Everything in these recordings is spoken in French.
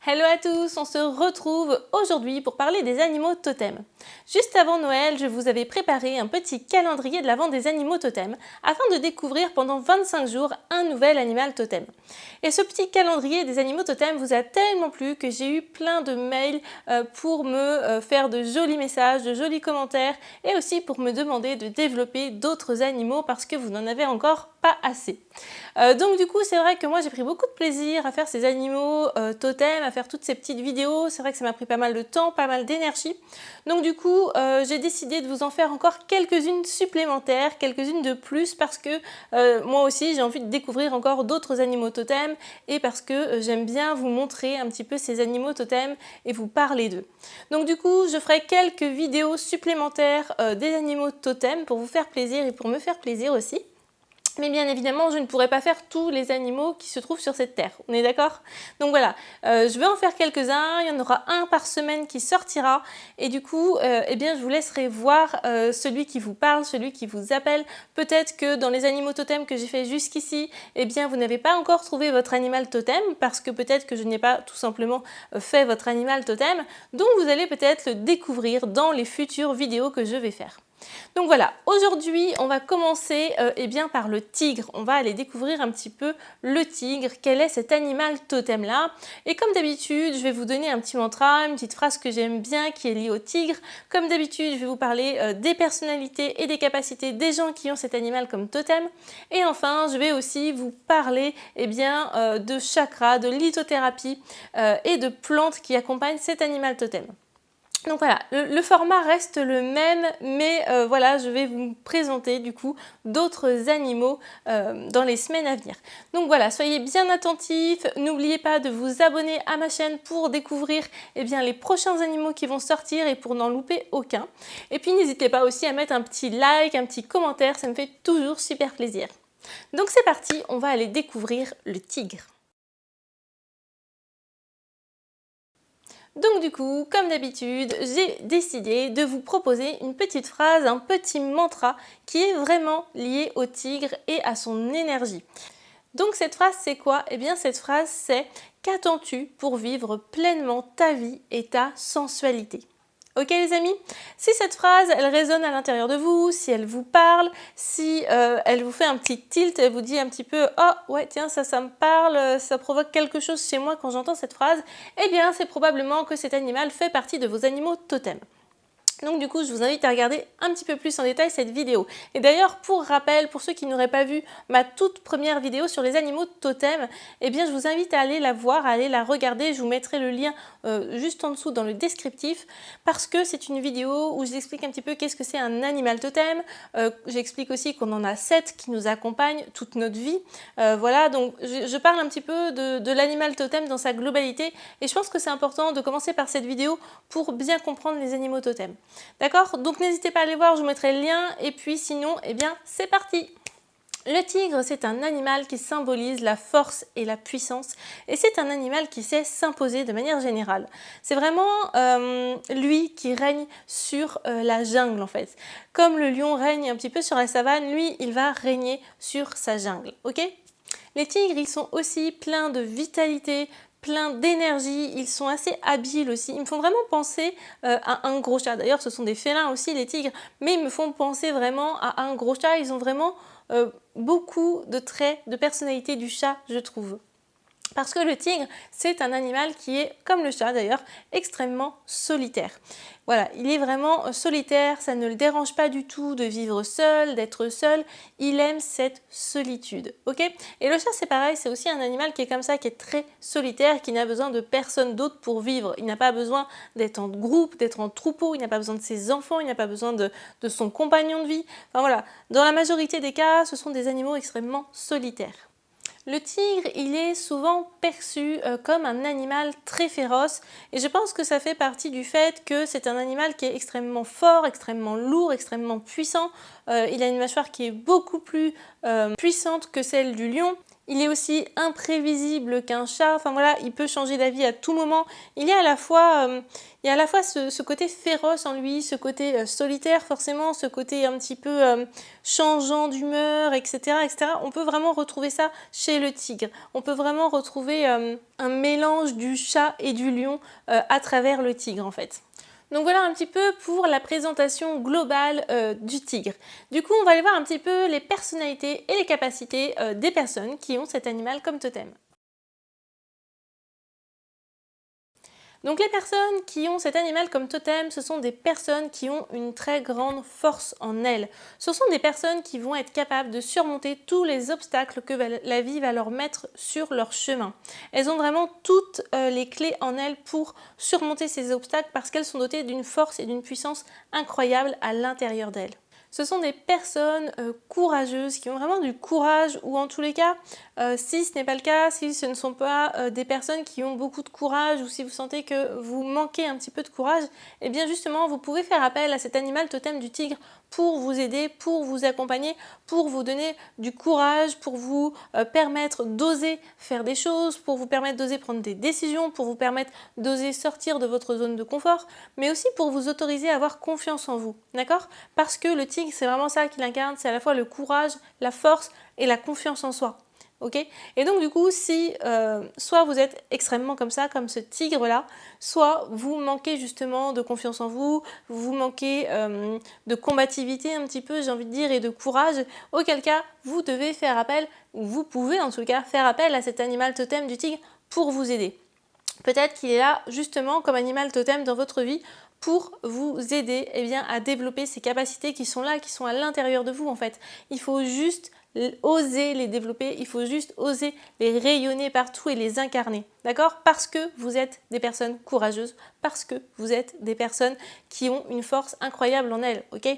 Hello à tous, on se retrouve aujourd'hui pour parler des animaux totems. Juste avant Noël, je vous avais préparé un petit calendrier de l'Avent des animaux totems afin de découvrir pendant 25 jours un nouvel animal totem. Et ce petit calendrier des animaux totems vous a tellement plu que j'ai eu plein de mails pour me faire de jolis messages, de jolis commentaires et aussi pour me demander de développer d'autres animaux parce que vous n'en avez encore pas assez. Donc du coup c'est vrai que moi j'ai pris beaucoup de plaisir à faire ces animaux totems, à faire toutes ces petites vidéos. C'est vrai que ça m'a pris pas mal de temps, pas mal d'énergie. Donc du coup j'ai décidé de vous en faire encore quelques-unes supplémentaires, quelques-unes de plus parce que moi aussi j'ai envie de découvrir encore d'autres animaux totems et parce que j'aime bien vous montrer un petit peu ces animaux totems et vous parler d'eux. Donc du coup je ferai quelques vidéos supplémentaires des animaux totems pour vous faire plaisir et pour me faire plaisir aussi. Mais bien évidemment, je ne pourrai pas faire tous les animaux qui se trouvent sur cette terre. On est d'accord? Donc voilà, je vais en faire quelques-uns. Il y en aura un par semaine qui sortira. Et du coup, eh bien, je vous laisserai voir celui qui vous parle, celui qui vous appelle. Peut-être que dans les animaux totems que j'ai fait jusqu'ici, eh bien, vous n'avez pas encore trouvé votre animal totem parce que peut-être que je n'ai pas tout simplement fait votre animal totem. Donc vous allez peut-être le découvrir dans les futures vidéos que je vais faire. Donc voilà, aujourd'hui on va commencer eh bien, par le tigre. On va aller découvrir un petit peu le tigre, quel est cet animal totem là. Et comme d'habitude, je vais vous donner un petit mantra, une petite phrase que j'aime bien qui est liée au tigre. Comme d'habitude, je vais vous parler des personnalités et des capacités des gens qui ont cet animal comme totem. Et enfin, je vais aussi vous parler eh bien, de chakras, de lithothérapie et de plantes qui accompagnent cet animal totem. Donc voilà, le format reste le même, mais voilà, je vais vous présenter du coup d'autres animaux dans les semaines à venir. Donc voilà, soyez bien attentifs, n'oubliez pas de vous abonner à ma chaîne pour découvrir eh bien, les prochains animaux qui vont sortir et pour n'en louper aucun. Et puis n'hésitez pas aussi à mettre un petit like, un petit commentaire, ça me fait toujours super plaisir. Donc c'est parti, on va aller découvrir le tigre. Donc du coup, comme d'habitude, j'ai décidé de vous proposer une petite phrase, un petit mantra qui est vraiment lié au tigre et à son énergie. Donc cette phrase c'est quoi? Eh bien cette phrase c'est « Qu'attends-tu pour vivre pleinement ta vie et ta sensualité ?» Ok les amis? Si cette phrase elle résonne à l'intérieur de vous, si elle vous parle, si elle vous fait un petit tilt, elle vous dit un petit peu « Oh ouais tiens ça me parle, ça provoque quelque chose chez moi quand j'entends cette phrase », eh bien c'est probablement que cet animal fait partie de vos animaux totems. Donc du coup, je vous invite à regarder un petit peu plus en détail cette vidéo. Et d'ailleurs, pour rappel, pour ceux qui n'auraient pas vu ma toute première vidéo sur les animaux totems, eh bien je vous invite à aller la voir, à aller la regarder. Je vous mettrai le lien juste en dessous dans le descriptif parce que c'est une vidéo où j'explique un petit peu qu'est-ce que c'est un animal totem. J'explique aussi qu'on en a 7 qui nous accompagnent toute notre vie. Voilà, donc je parle un petit peu de l'animal totem dans sa globalité et je pense que c'est important de commencer par cette vidéo pour bien comprendre les animaux totems. D'accord? Donc n'hésitez pas à aller voir, je vous mettrai le lien et puis sinon, eh bien c'est parti! Le tigre, c'est un animal qui symbolise la force et la puissance et c'est un animal qui sait s'imposer de manière générale. C'est vraiment lui qui règne sur la jungle en fait. Comme le lion règne un petit peu sur la savane, lui, il va régner sur sa jungle. Ok? Les tigres, ils sont aussi pleins de vitalité, plein d'énergie, ils sont assez habiles aussi. Ils me font vraiment penser à un gros chat. D'ailleurs, ce sont des félins aussi, les tigres, mais ils me font penser vraiment à un gros chat. Ils ont vraiment beaucoup de traits de personnalité du chat, je trouve. Parce que le tigre, c'est un animal qui est, comme le chat d'ailleurs, extrêmement solitaire. Voilà, il est vraiment solitaire, ça ne le dérange pas du tout de vivre seul, d'être seul. Il aime cette solitude, ok? Et le chat, c'est pareil, c'est aussi un animal qui est comme ça, qui est très solitaire, qui n'a besoin de personne d'autre pour vivre. Il n'a pas besoin d'être en groupe, d'être en troupeau, il n'a pas besoin de ses enfants, il n'a pas besoin de son compagnon de vie. Enfin voilà, dans la majorité des cas, ce sont des animaux extrêmement solitaires. Le tigre, il est souvent perçu comme un animal très féroce et je pense que ça fait partie du fait que c'est un animal qui est extrêmement fort, extrêmement lourd, extrêmement puissant. Il a une mâchoire qui est beaucoup plus puissante que celle du lion. Il est aussi imprévisible qu'un chat, enfin voilà, il peut changer d'avis à tout moment. Il y a à la fois, ce côté féroce en lui, ce côté solitaire forcément, ce côté un petit peu changeant d'humeur, etc., etc. On peut vraiment retrouver ça chez le tigre. On peut vraiment retrouver un mélange du chat et du lion à travers le tigre en fait. Donc voilà un petit peu pour la présentation globale du tigre. Du coup, on va aller voir un petit peu les personnalités et les capacités des personnes qui ont cet animal comme totem. Donc les personnes qui ont cet animal comme totem, ce sont des personnes qui ont une très grande force en elles. Ce sont des personnes qui vont être capables de surmonter tous les obstacles que la vie va leur mettre sur leur chemin. Elles ont vraiment toutes les clés en elles pour surmonter ces obstacles parce qu'elles sont dotées d'une force et d'une puissance incroyable à l'intérieur d'elles. Ce sont des personnes courageuses qui ont vraiment du courage ou en tous les cas, si ce n'est pas le cas, si ce ne sont pas des personnes qui ont beaucoup de courage ou si vous sentez que vous manquez un petit peu de courage, eh bien justement vous pouvez faire appel à cet animal totem du tigre pour vous aider, pour vous accompagner, pour vous donner du courage, pour vous permettre d'oser faire des choses, pour vous permettre d'oser prendre des décisions, pour vous permettre d'oser sortir de votre zone de confort, mais aussi pour vous autoriser à avoir confiance en vous, d'accord? Parce que le tigre, c'est vraiment ça qu'il incarne, c'est à la fois le courage, la force et la confiance en soi. Okay, et donc du coup, si soit vous êtes extrêmement comme ça, comme ce tigre-là, soit vous manquez justement de confiance en vous, vous manquez de combativité un petit peu, j'ai envie de dire, et de courage, auquel cas, vous devez faire appel, ou vous pouvez en tout cas faire appel à cet animal totem du tigre pour vous aider. Peut-être qu'il est là justement comme animal totem dans votre vie pour vous aider à développer ces capacités qui sont là, qui sont à l'intérieur de vous en fait. Il faut juste oser les développer, il faut juste oser les rayonner partout et les incarner, d'accord? Parce que vous êtes des personnes courageuses, parce que vous êtes des personnes qui ont une force incroyable en elles, ok?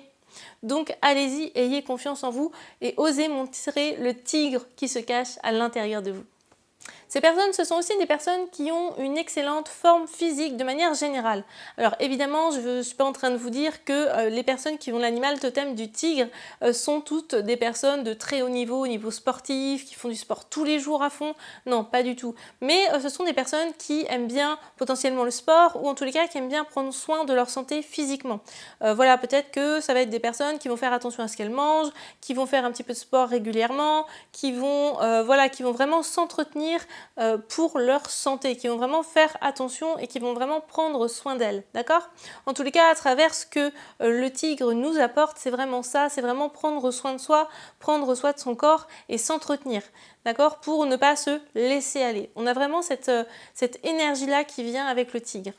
Donc allez-y, ayez confiance en vous et osez montrer le tigre qui se cache à l'intérieur de vous. Ces personnes, ce sont aussi des personnes qui ont une excellente forme physique de manière générale. Alors évidemment, je ne suis pas en train de vous dire que les personnes qui ont l'animal totem du tigre sont toutes des personnes de très haut niveau sportif, qui font du sport tous les jours à fond. Non, pas du tout. Mais ce sont des personnes qui aiment bien potentiellement le sport ou en tous les cas qui aiment bien prendre soin de leur santé physiquement. Voilà, peut-être que ça va être des personnes qui vont faire attention à ce qu'elles mangent, qui vont faire un petit peu de sport régulièrement, qui vont vraiment s'entretenir pour leur santé, qui vont vraiment faire attention et qui vont vraiment prendre soin d'elles, d'accord? En tous les cas, à travers ce que le tigre nous apporte, c'est vraiment ça, c'est vraiment prendre soin de soi, prendre soin de son corps et s'entretenir, d'accord? Pour ne pas se laisser aller. On a vraiment cette énergie-là qui vient avec le tigre.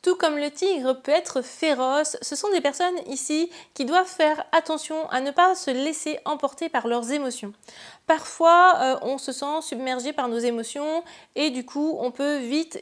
Tout comme le tigre peut être féroce, ce sont des personnes ici qui doivent faire attention à ne pas se laisser emporter par leurs émotions. Parfois, on se sent submergé par nos émotions et du coup, on peut vite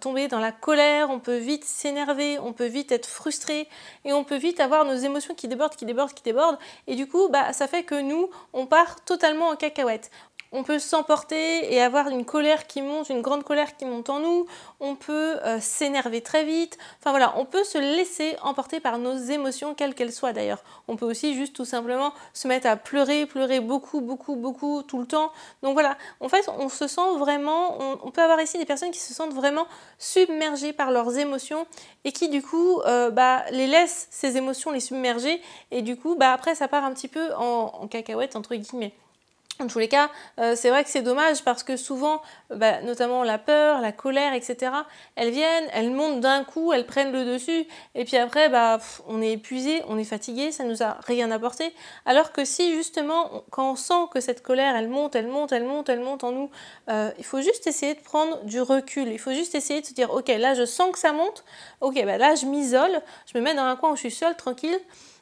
tomber dans la colère, on peut vite s'énerver, on peut vite être frustré et on peut vite avoir nos émotions qui débordent et du coup, ça fait que nous, on part totalement en cacahuète. On peut s'emporter et avoir une colère qui monte, une grande colère qui monte en nous. On peut s'énerver très vite. Enfin voilà, on peut se laisser emporter par nos émotions, quelles qu'elles soient d'ailleurs. On peut aussi juste tout simplement se mettre à pleurer beaucoup tout le temps. Donc voilà, en fait, on se sent vraiment, on peut avoir ici des personnes qui se sentent vraiment submergées par leurs émotions et qui du coup les laissent, ces émotions, les submerger et du coup après ça part un petit peu en cacahuète entre guillemets. En tous les cas, c'est vrai que c'est dommage parce que souvent, notamment la peur, la colère, etc., elles viennent, elles montent d'un coup, elles prennent le dessus, et puis après, on est épuisé, on est fatigué, ça nous a rien apporté. Alors que si justement, quand on sent que cette colère, elle monte en nous, il faut juste essayer de prendre du recul, il faut juste essayer de se dire, ok, là je sens que ça monte, ok, là je m'isole, je me mets dans un coin où je suis seule, tranquille,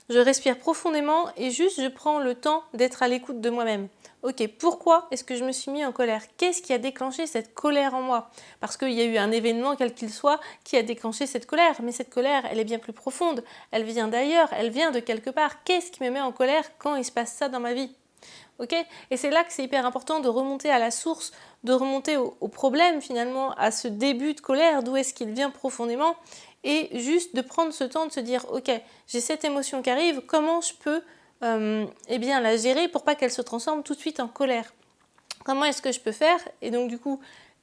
je respire profondément et juste je prends le temps d'être à l'écoute de moi-même. Ok, pourquoi est-ce que je me suis mis en colère? Qu'est-ce qui a déclenché cette colère en moi? Parce qu'il y a eu un événement, quel qu'il soit, qui a déclenché cette colère. Mais cette colère, elle est bien plus profonde. Elle vient d'ailleurs, elle vient de quelque part. Qu'est-ce qui me met en colère quand il se passe ça dans ma vie? Ok, et c'est là que c'est hyper important de remonter à la source, de remonter au problème finalement, à ce début de colère, d'où est-ce qu'il vient profondément, et juste de prendre ce temps de se dire, ok, j'ai cette émotion qui arrive, comment je peux la gérer pour pas qu'elle se transforme tout de suite en colère. Comment est-ce que je peux faire? Et donc du coup,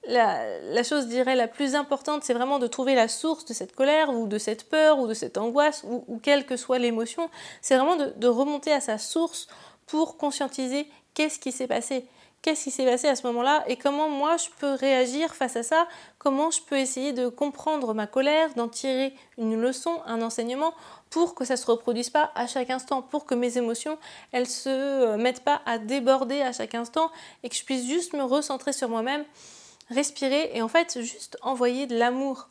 la chose, je dirais, la plus importante, c'est vraiment de trouver la source de cette colère ou de cette peur ou de cette angoisse ou quelle que soit l'émotion. C'est vraiment de remonter à sa source pour conscientiser qu'est-ce qui s'est passé. Qu'est-ce qui s'est passé à ce moment-là et comment moi je peux réagir face à ça, comment je peux essayer de comprendre ma colère, d'en tirer une leçon, un enseignement pour que ça ne se reproduise pas à chaque instant, pour que mes émotions, elles se mettent pas à déborder à chaque instant et que je puisse juste me recentrer sur moi-même, respirer et en fait juste envoyer de l'amour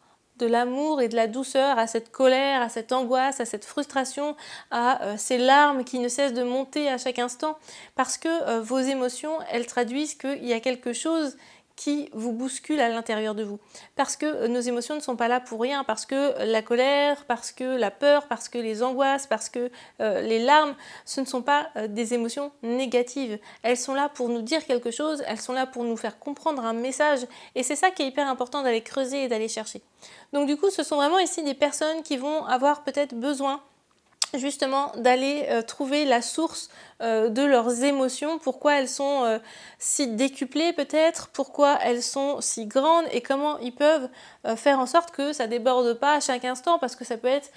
et de la douceur à cette colère, à cette angoisse, à cette frustration, à ces larmes qui ne cessent de monter à chaque instant parce que vos émotions, elles traduisent qu'il y a quelque chose qui vous bouscule à l'intérieur de vous. Parce que nos émotions ne sont pas là pour rien, parce que la colère, parce que la peur, parce que les angoisses, parce que les larmes, ce ne sont pas des émotions négatives. Elles sont là pour nous dire quelque chose, elles sont là pour nous faire comprendre un message, et c'est ça qui est hyper important d'aller creuser et d'aller chercher. Donc du coup, ce sont vraiment ici des personnes qui vont avoir peut-être besoin justement d'aller trouver la source de leurs émotions, pourquoi elles sont si décuplées peut-être, pourquoi elles sont si grandes et comment ils peuvent faire en sorte que ça déborde pas à chaque instant parce que ça peut être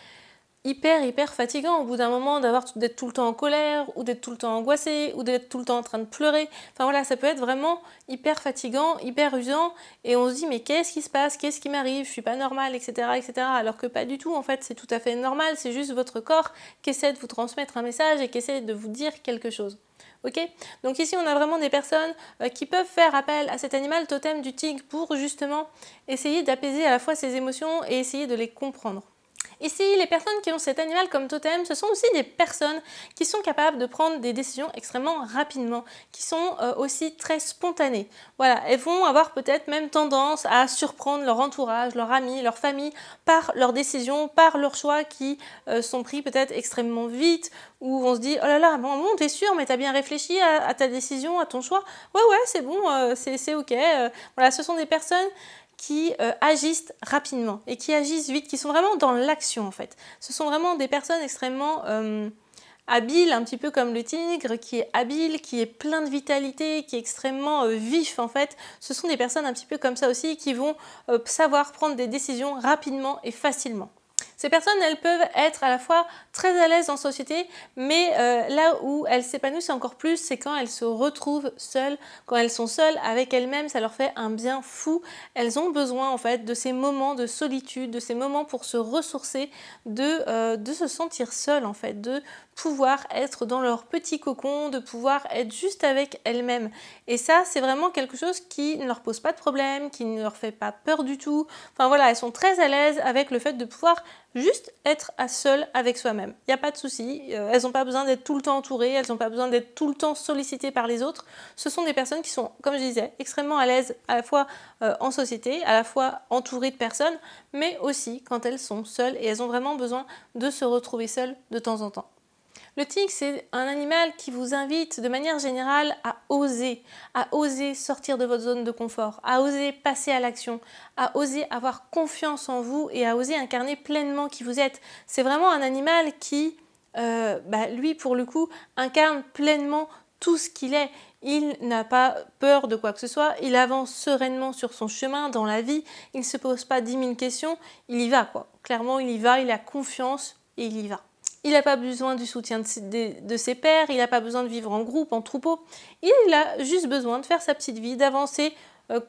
hyper fatigant au bout d'un moment d'être tout le temps en colère ou d'être tout le temps angoissé ou d'être tout le temps en train de pleurer. Enfin voilà, ça peut être vraiment hyper fatigant, hyper usant et on se dit mais qu'est-ce qui se passe, qu'est-ce qui m'arrive, je suis pas normale, etc. Alors que pas du tout, en fait c'est tout à fait normal, c'est juste votre corps qui essaie de vous transmettre un message et qui essaie de vous dire quelque chose. Ok, donc ici on a vraiment des personnes qui peuvent faire appel à cet animal totem du tigre pour justement essayer d'apaiser à la fois ses émotions et essayer de les comprendre. Ici, les personnes qui ont cet animal comme totem, ce sont aussi des personnes qui sont capables de prendre des décisions extrêmement rapidement, qui sont aussi très spontanées. Voilà, elles vont avoir peut-être même tendance à surprendre leur entourage, leurs amis, leur famille, par leurs décisions, par leurs choix qui sont pris peut-être extrêmement vite, où on se dit « Oh là là, bon t'es sûr, mais t'as bien réfléchi à ta décision, à ton choix ?» Ouais, c'est bon, c'est ok. Voilà, ce sont des personnes qui agissent rapidement et qui agissent vite, qui sont vraiment dans l'action en fait. Ce sont vraiment des personnes extrêmement habiles, un petit peu comme le tigre, qui est habile, qui est plein de vitalité, qui est extrêmement vif en fait. Ce sont des personnes un petit peu comme ça aussi qui vont savoir prendre des décisions rapidement et facilement. Ces personnes, elles peuvent être à la fois très à l'aise en société, mais là où elles s'épanouissent encore plus, c'est quand elles se retrouvent seules, quand elles sont seules avec elles-mêmes, ça leur fait un bien fou. Elles ont besoin en fait de ces moments de solitude, de ces moments pour se ressourcer, de se sentir seules en fait, de pouvoir être dans leur petit cocon, de pouvoir être juste avec elles-mêmes. Et ça, c'est vraiment quelque chose qui ne leur pose pas de problème, qui ne leur fait pas peur du tout. Enfin voilà, elles sont très à l'aise avec le fait de pouvoir juste être seule avec soi-même. Il n'y a pas de souci, elles n'ont pas besoin d'être tout le temps entourées, elles n'ont pas besoin d'être tout le temps sollicitées par les autres. Ce sont des personnes qui sont, comme je disais, extrêmement à l'aise à la fois en société, à la fois entourées de personnes, mais aussi quand elles sont seules et elles ont vraiment besoin de se retrouver seules de temps en temps. Le tigre, c'est un animal qui vous invite de manière générale à oser sortir de votre zone de confort, à oser passer à l'action, à oser avoir confiance en vous et à oser incarner pleinement qui vous êtes. C'est vraiment un animal qui, lui, pour le coup, incarne pleinement tout ce qu'il est. Il n'a pas peur de quoi que ce soit, il avance sereinement sur son chemin dans la vie, il ne se pose pas 10 000 questions, il y va quoi. Clairement, il y va, il a confiance et il y va. Il n'a pas besoin du soutien de ses pairs, il n'a pas besoin de vivre en groupe, en troupeau. Il a juste besoin de faire sa petite vie, d'avancer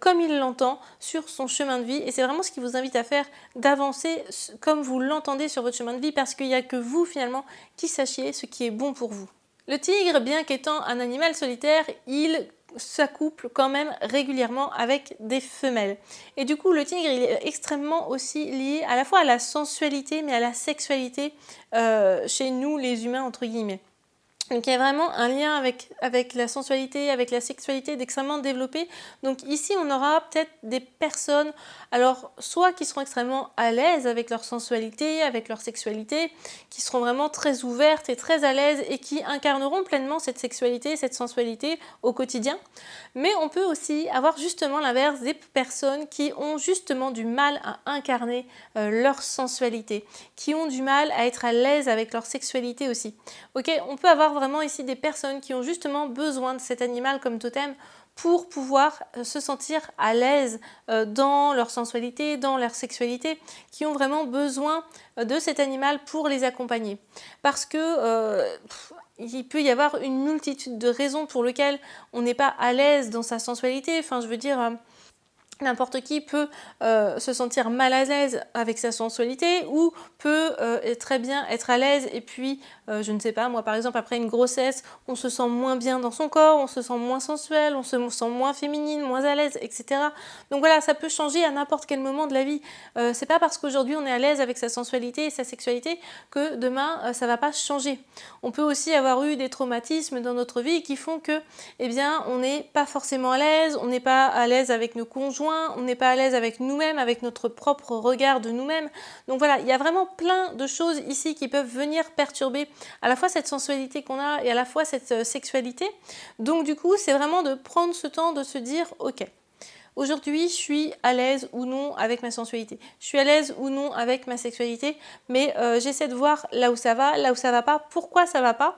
comme il l'entend sur son chemin de vie. Et c'est vraiment ce qui vous invite à faire, d'avancer comme vous l'entendez sur votre chemin de vie, parce qu'il n'y a que vous finalement qui sachiez ce qui est bon pour vous. Le tigre, bien qu'étant un animal solitaire, il s'accouple quand même régulièrement avec des femelles. Et du coup, le tigre, il est extrêmement aussi lié à la fois à la sensualité, mais à la sexualité chez nous, les humains, entre guillemets. Donc il y a vraiment un lien avec la sensualité, avec la sexualité d'extrêmement développé. Donc ici on aura peut-être des personnes, alors soit qui seront extrêmement à l'aise avec leur sensualité, avec leur sexualité, qui seront vraiment très ouvertes et très à l'aise et qui incarneront pleinement cette sexualité, cette sensualité au quotidien. Mais on peut aussi avoir justement l'inverse, des personnes qui ont justement du mal à incarner leur sensualité, qui ont du mal à être à l'aise avec leur sexualité aussi. Ok, on peut avoir vraiment ici des personnes qui ont justement besoin de cet animal comme totem pour pouvoir se sentir à l'aise dans leur sensualité, dans leur sexualité, qui ont vraiment besoin de cet animal pour les accompagner. Parce que il peut y avoir une multitude de raisons pour lesquelles on n'est pas à l'aise dans sa sensualité. Enfin, je veux dire, n'importe qui peut se sentir mal à l'aise avec sa sensualité ou peut très bien être à l'aise et puis, je ne sais pas, moi par exemple après une grossesse, on se sent moins bien dans son corps, on se sent moins sensuel, on se sent moins féminine, moins à l'aise, etc. Donc voilà, ça peut changer à n'importe quel moment de la vie. C'est pas parce qu'aujourd'hui on est à l'aise avec sa sensualité et sa sexualité que demain ça va pas changer. On peut aussi avoir eu des traumatismes dans notre vie qui font que, eh bien, on n'est pas forcément à l'aise, on n'est pas à l'aise avec nos conjoints, on n'est pas à l'aise avec nous-mêmes, avec notre propre regard de nous-mêmes. Donc voilà, il y a vraiment plein de choses ici qui peuvent venir perturber à la fois cette sensualité qu'on a et à la fois cette sexualité. Donc du coup, c'est vraiment de prendre ce temps de se dire, ok, aujourd'hui, je suis à l'aise ou non avec ma sensualité. Je suis à l'aise ou non avec ma sexualité, mais j'essaie de voir là où ça va pas, pourquoi ça va pas,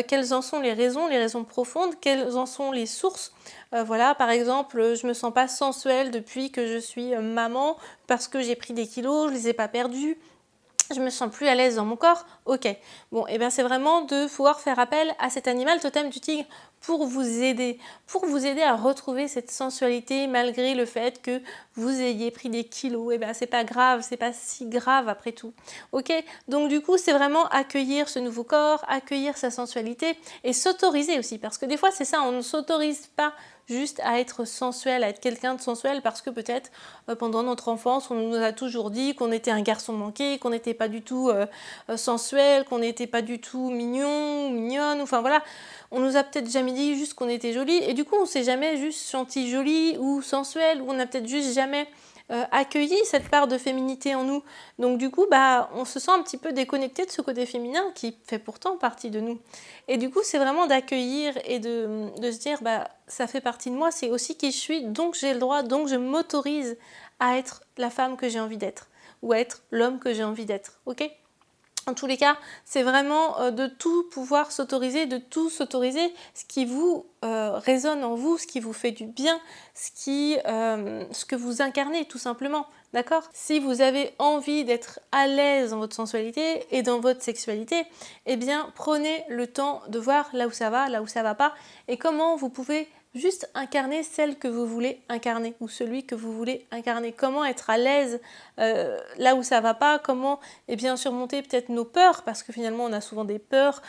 quelles en sont les raisons profondes, quelles en sont les sources. Voilà, par exemple, je me sens pas sensuelle depuis que je suis maman parce que j'ai pris des kilos, je les ai pas perdus. Je me sens plus à l'aise dans mon corps, ok. Bon, et bien c'est vraiment de pouvoir faire appel à cet animal totem du tigre pour vous aider à retrouver cette sensualité malgré le fait que vous ayez pris des kilos. Et bien c'est pas grave, c'est pas si grave après tout, ok. Donc du coup c'est vraiment accueillir ce nouveau corps, accueillir sa sensualité et s'autoriser aussi, parce que des fois c'est ça, on ne s'autorise pas juste à être sensuel, à être quelqu'un de sensuel parce que peut-être pendant notre enfance on nous a toujours dit qu'on était un garçon manqué, qu'on n'était pas du tout sensuel, qu'on n'était pas du tout mignon, mignonne, enfin voilà, on nous a peut-être jamais dit juste qu'on était jolie et du coup on s'est jamais juste senti jolie ou sensuelle, ou on n'a peut-être juste jamais accueilli cette part de féminité en nous. Donc du coup, on se sent un petit peu déconnecté de ce côté féminin qui fait pourtant partie de nous. Et du coup, c'est vraiment d'accueillir et de se dire, ça fait partie de moi, c'est aussi qui je suis, donc j'ai le droit, donc je m'autorise à être la femme que j'ai envie d'être, ou à être l'homme que j'ai envie d'être, ok ? En tous les cas, c'est vraiment de tout pouvoir s'autoriser, de tout s'autoriser, ce qui vous résonne en vous, ce qui vous fait du bien, ce que vous incarnez tout simplement, d'accord ? Si vous avez envie d'être à l'aise dans votre sensualité et dans votre sexualité, eh bien prenez le temps de voir là où ça va pas, et comment vous pouvez juste incarner celle que vous voulez incarner ou celui que vous voulez incarner. Comment être à l'aise là où ça va pas, comment surmonter peut-être nos peurs, parce que finalement on a souvent des peurs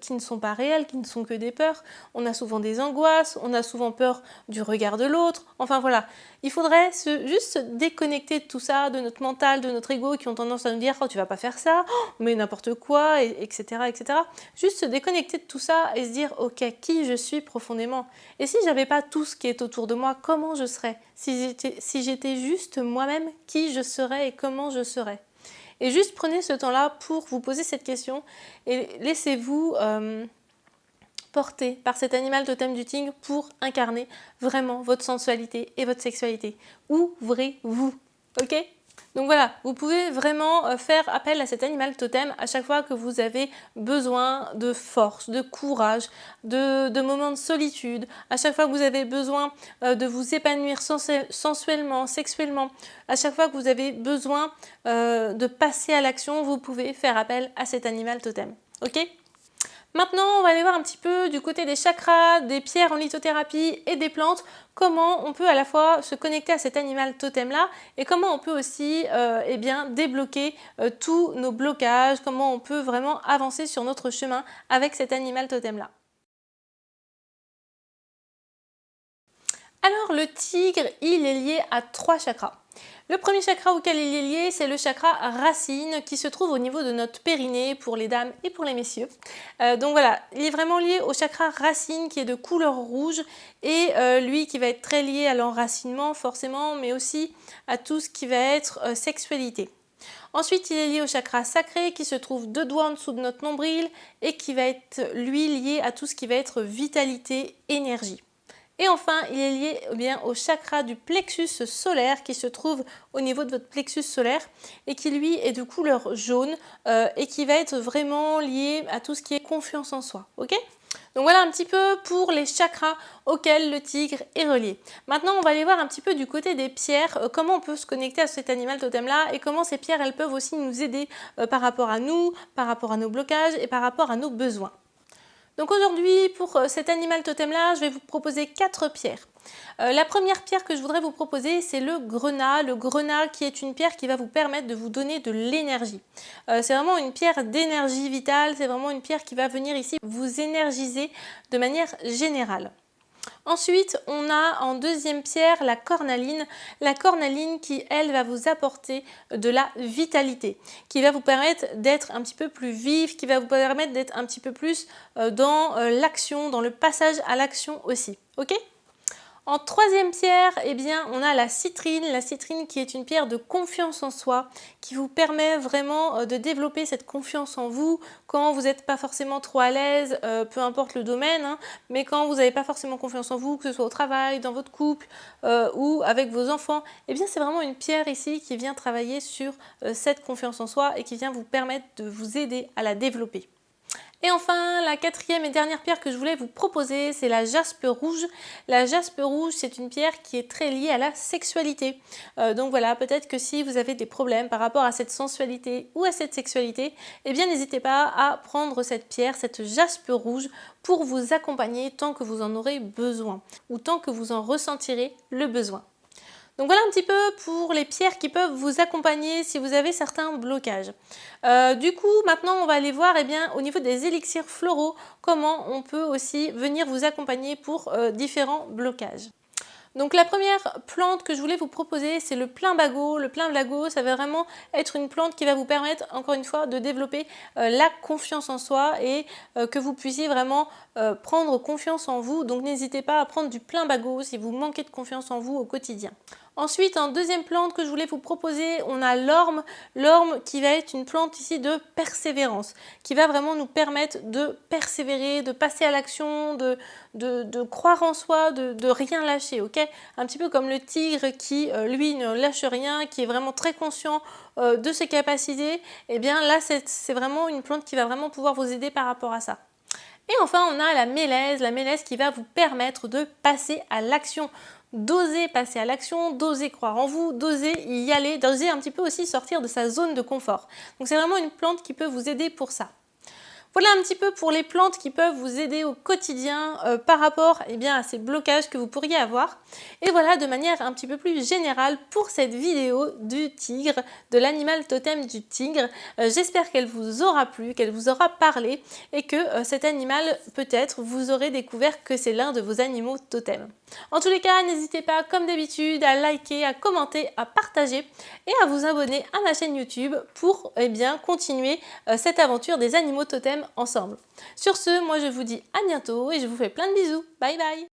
qui ne sont pas réelles, qui ne sont que des peurs. On a souvent des angoisses, on a souvent peur du regard de l'autre. Enfin voilà, il faudrait juste se déconnecter de tout ça, de notre mental, de notre ego qui ont tendance à nous dire « Oh, tu vas pas faire ça, oh, mais n'importe quoi, etc. etc. » Juste se déconnecter de tout ça et se dire « Ok, qui je suis profondément ?» Et si j'avais pas tout ce qui est autour de moi, comment je serais ? Si j'étais juste moi-même, qui je serais et comment je serais ? Et juste prenez ce temps-là pour vous poser cette question et laissez-vous porter par cet animal totem du tigre pour incarner vraiment votre sensualité et votre sexualité. Ouvrez-vous, ok ? Donc voilà, vous pouvez vraiment faire appel à cet animal totem à chaque fois que vous avez besoin de force, de courage, de moments de solitude, à chaque fois que vous avez besoin de vous épanouir sensuellement, sexuellement, à chaque fois que vous avez besoin de passer à l'action, vous pouvez faire appel à cet animal totem. Ok ? Maintenant, on va aller voir un petit peu du côté des chakras, des pierres en lithothérapie et des plantes, comment on peut à la fois se connecter à cet animal totem-là et comment on peut aussi débloquer tous nos blocages, comment on peut vraiment avancer sur notre chemin avec cet animal totem-là. Alors le tigre, il est lié à 3 chakras. Le premier chakra auquel il est lié, c'est le chakra racine qui se trouve au niveau de notre périnée pour les dames et pour les messieurs. Donc voilà, il est vraiment lié au chakra racine qui est de couleur rouge et lui qui va être très lié à l'enracinement forcément, mais aussi à tout ce qui va être sexualité. Ensuite, il est lié au chakra sacré qui se trouve 2 doigts en dessous de notre nombril et qui va être lui lié à tout ce qui va être vitalité, énergie. Et enfin, il est lié au chakra du plexus solaire qui se trouve au niveau de votre plexus solaire et qui lui est de couleur jaune et qui va être vraiment lié à tout ce qui est confiance en soi. Ok ? Donc voilà un petit peu pour les chakras auxquels le tigre est relié. Maintenant, on va aller voir un petit peu du côté des pierres, comment on peut se connecter à cet animal totem-là et comment ces pierres, elles peuvent aussi nous aider par rapport à nous, par rapport à nos blocages et par rapport à nos besoins. Donc aujourd'hui, pour cet animal totem-là, je vais vous proposer 4 pierres. La première pierre que je voudrais vous proposer, c'est le grenat. Le grenat qui est une pierre qui va vous permettre de vous donner de l'énergie. C'est vraiment une pierre d'énergie vitale, c'est vraiment une pierre qui va venir ici vous énergiser de manière générale. Ensuite, on a en deuxième pierre la cornaline. La cornaline qui, elle, va vous apporter de la vitalité, qui va vous permettre d'être un petit peu plus vif, qui va vous permettre d'être un petit peu plus dans l'action, dans le passage à l'action aussi. Ok ? En troisième pierre, eh bien, on a la citrine qui est une pierre de confiance en soi, qui vous permet vraiment de développer cette confiance en vous quand vous n'êtes pas forcément trop à l'aise, peu importe le domaine, hein, mais quand vous n'avez pas forcément confiance en vous, que ce soit au travail, dans votre couple ou avec vos enfants, eh bien c'est vraiment une pierre ici qui vient travailler sur cette confiance en soi et qui vient vous permettre de vous aider à la développer. Et enfin, la quatrième et dernière pierre que je voulais vous proposer, c'est la jaspe rouge. La jaspe rouge, c'est une pierre qui est très liée à la sexualité. Donc voilà, peut-être que si vous avez des problèmes par rapport à cette sensualité ou à cette sexualité, eh bien n'hésitez pas à prendre cette pierre, cette jaspe rouge, pour vous accompagner tant que vous en aurez besoin ou tant que vous en ressentirez le besoin. Donc voilà un petit peu pour les pierres qui peuvent vous accompagner si vous avez certains blocages. Du coup, maintenant, on va aller voir au niveau des élixirs floraux, comment on peut aussi venir vous accompagner pour différents blocages. Donc la première plante que je voulais vous proposer, c'est le plumbago. Le plumbago, ça va vraiment être une plante qui va vous permettre, encore une fois, de développer la confiance en soi et que vous puissiez vraiment prendre confiance en vous. Donc n'hésitez pas à prendre du plumbago si vous manquez de confiance en vous au quotidien. Ensuite, en deuxième plante que je voulais vous proposer, on a l'orme. L'orme qui va être une plante ici de persévérance, qui va vraiment nous permettre de persévérer, de passer à l'action, de croire en soi, de rien lâcher, ok ? Un petit peu comme le tigre qui, lui, ne lâche rien, qui est vraiment très conscient de ses capacités. Et bien là, c'est vraiment une plante qui va vraiment pouvoir vous aider par rapport à ça. Et enfin, on a la mélèze qui va vous permettre de passer à l'action. D'oser passer à l'action, d'oser croire en vous, d'oser y aller, d'oser un petit peu aussi sortir de sa zone de confort. Donc c'est vraiment une plante qui peut vous aider pour ça. Voilà un petit peu pour les plantes qui peuvent vous aider au quotidien par rapport à ces blocages que vous pourriez avoir. Et voilà de manière un petit peu plus générale pour cette vidéo du tigre, de l'animal totem du tigre. J'espère qu'elle vous aura plu, qu'elle vous aura parlé et que cet animal, peut-être, vous aurez découvert que c'est l'un de vos animaux totems. En tous les cas, n'hésitez pas, comme d'habitude, à liker, à commenter, à partager et à vous abonner à ma chaîne YouTube pour continuer cette aventure des animaux totems ensemble. Sur ce, moi je vous dis à bientôt et je vous fais plein de bisous. Bye bye!